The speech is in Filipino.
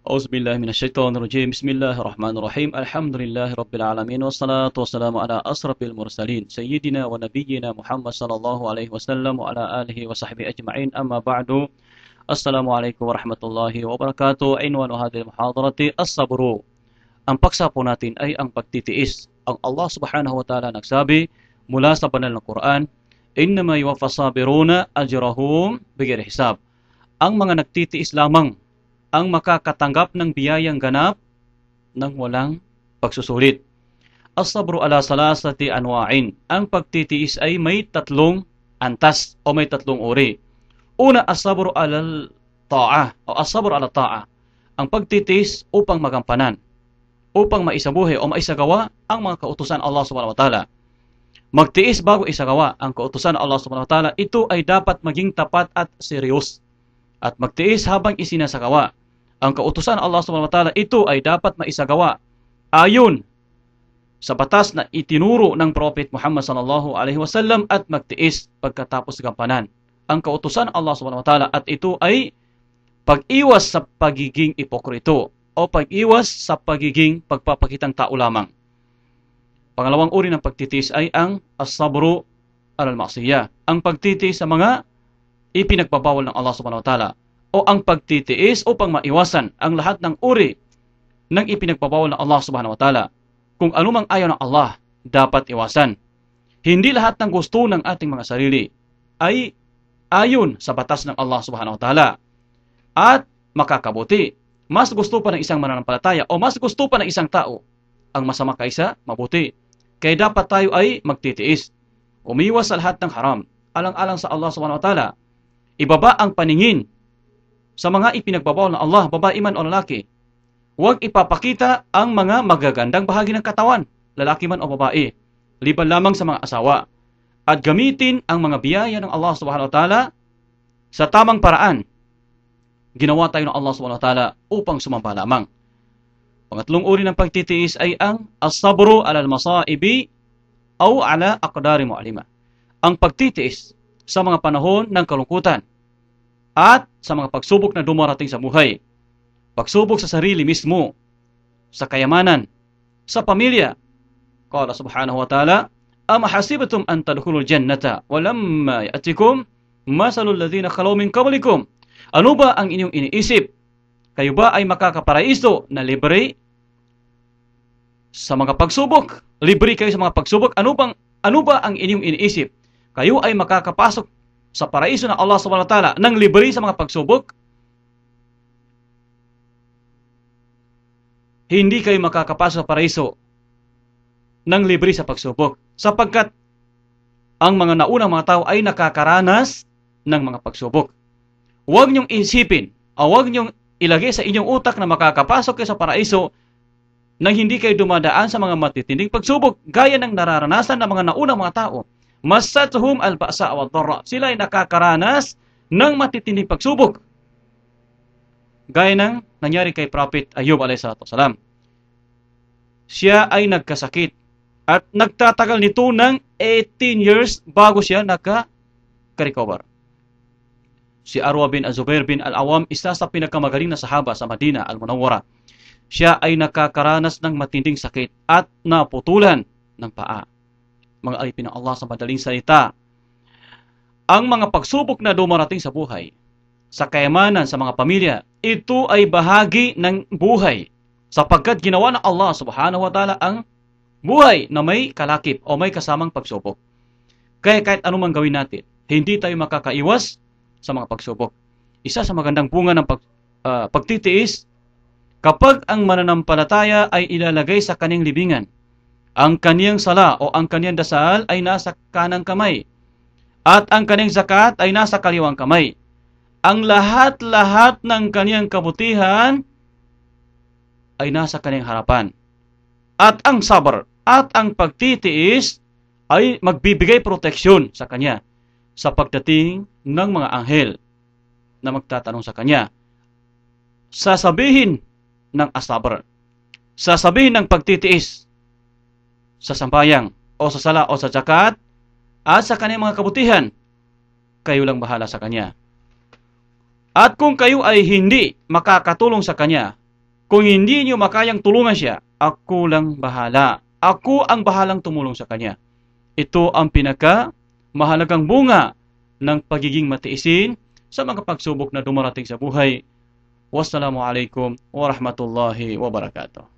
أعوذ بالله من الشيطان الرجيم بسم الله الرحمن الرحيم الحمد لله رب العالمين والصلاة والسلام على أشرف المرسلين سيدنا ونبينا محمد صلى الله عليه وسلم وعلى آله وصحبه أجمعين أما بعد السلام عليكم ورحمة الله وبركاته عنوان هذه المحاضرة الصبر. Ang paksa po natin ay ang pagtitiis. Ang Allah subhanahu wa ta'ala nagsabi mula sa banal na Quran, Innama yuwaffas sabiruna ajrahum bighairi hisab. Ang mga nagtitiis lamang ang makakatanggap ng biyayang ganap ng walang pagsusulit. As-sabru ala salasati anwa'in. Ang pagtitiis ay may tatlong antas o may tatlong uri. Una, as-sabru ala ta'ah o as-sabru ala ta'ah. Ang pagtitiis upang magampanan, upang maisabuhi o maisagawa ang mga kautusan Allah subhanahu wa ta'ala. Magtiis bago isagawa ang kautusan Allah subhanahu wa ta'ala, ito ay dapat maging tapat at serious. At magtiis habang isinasagawa ang kautusan Allah subhanahu wa ta'ala, ito ay dapat maisagawa ayon sa batas na itinuro ng Prophet Muhammad sallallahu alaihi wasallam, at magtiis pagkatapos gampanan ang kautusan Allah subhanahu wa ta'ala, at ito ay pag-iwas sa pagiging ipokrito o pag-iwas sa pagiging pagpapakitang tao lamang. Pangalawang uri ng pagtitiis ay ang as-sabru alal ma'siyah, ang pagtitiis sa mga ipinagbabawal ng Allah subhanahu wa ta'ala, o ang pagtitiis upang maiwasan ang lahat ng uri ng ipinagbabawal ng Allah subhanahu wa ta'ala. Kung anumang ayaw ng Allah, dapat iwasan. Hindi lahat ng gusto ng ating mga sarili ay ayon sa batas ng Allah subhanahu wa ta'ala at makakabuti. Mas gusto pa ng isang mananampalataya o mas gusto pa ng isang tao ang masama kaysa mabuti. Kaya dapat tayo ay magtitiis, umiwas sa lahat ng haram, alang-alang sa Allah subhanahu wa ta'ala. Ibaba ang paningin sa mga ipinagbabawal ng Allah, babae man o lalaki. Huwag ipapakita ang mga magagandang bahagi ng katawan, lalaki man o babae, liban lamang sa mga asawa. At gamitin ang mga biyaya ng Allah subhanahu wa ta'ala sa tamang paraan. Ginawa tayo ng Allah subhanahu wa ta'ala upang sumamba lamang. Pangatlong uri ng pagtitiis ay ang as-sabru alal masaibi o ala aqdari mu'alima. Ang pagtitiis sa mga panahon ng kalungkutan at sa mga pagsubok na dumarating sa buhay. Pagsubok sa sarili mismo, sa kayamanan, sa pamilya. Qala subhanahu wa ta'ala, Am hasibatum an tadkhulul jannata walamma ya'tikum masalul ladzina khalaw min qablikum. Ano ba ang inyong iniisip? Kayo ba ay makakaparaiso na libre sa mga pagsubok? Libre kayo sa mga pagsubok? Ano ba ang inyong iniisip? Kayo ay makakapasok sa paraiso ng Allah subhanahu wa ta'ala nang libre sa mga pagsubok? Hindi kayo makakapasok sa paraiso nang libre sa pagsubok, sapagkat ang mga naunang mga tao ay nakakaranas ng mga pagsubok. Huwag niyong isipin o huwag niyong ilagay sa inyong utak na makakapasok kayo sa paraiso nang hindi kayo dumadaan sa mga matitinding pagsubok, gaya ng nararanasan ng mga naunang mga tao. Massatuhum al-ba'sa wad-dharra. Sila ay nakakaranas ng matitinding pagsubok, gaya ng nangyari kay Prophet Ayub alayhi salatu wasalam. Siya ay nagkasakit at nagtatagal nito ng 18 years bago siya nagka-recover. Si Arwa bin Azubair bin Al-Awam, isa sa pinakamagaling na sahaba sa Madina Al-Munawwara. Siya ay nakakaranas ng matinding sakit at naputulan ng paa. Mga alipin ng Allah sa madaling salita, ang mga pagsubok na dumarating sa buhay, sa kayamanan, sa mga pamilya, ito ay bahagi ng buhay, sapagkat ginawa ng Allah subhanahu wa ta'ala ang buhay na may kalakip o may kasamang pagsubok. Kaya kahit anumang gawin natin, hindi tayo makakaiwas sa mga pagsubok. Isa sa magandang bunga ng pagtitiis, kapag ang mananampalataya ay ilalagay sa kanyang libingan, ang kaniyang sala o ang kaniyang dasal ay nasa kanang kamay, at ang kaniyang zakat ay nasa kaliwang kamay. Ang lahat-lahat ng kaniyang kabutihan ay nasa kaniyang harapan. At ang sabr at ang pagtitiis ay magbibigay proteksyon sa kanya sa pagdating ng mga anghel na magtatanong sa kanya. Sasabihin ng as-sabr, sasabihin ng pagtitiis sa sambayang o sa sala o sa zakat at sa kanyang mga kabutihan, kayo lang bahala sa kanya. At kung kayo ay hindi makakatulong sa kanya Kung hindi niyo makayang tulungan siya, ako lang bahala. Ako ang bahalang tumulong sa kanya. Ito ang mahalagang bunga ng pagiging matiisin sa mga pagsubok na dumarating sa buhay. Wassalamualaikum warahmatullahi wabarakatuh.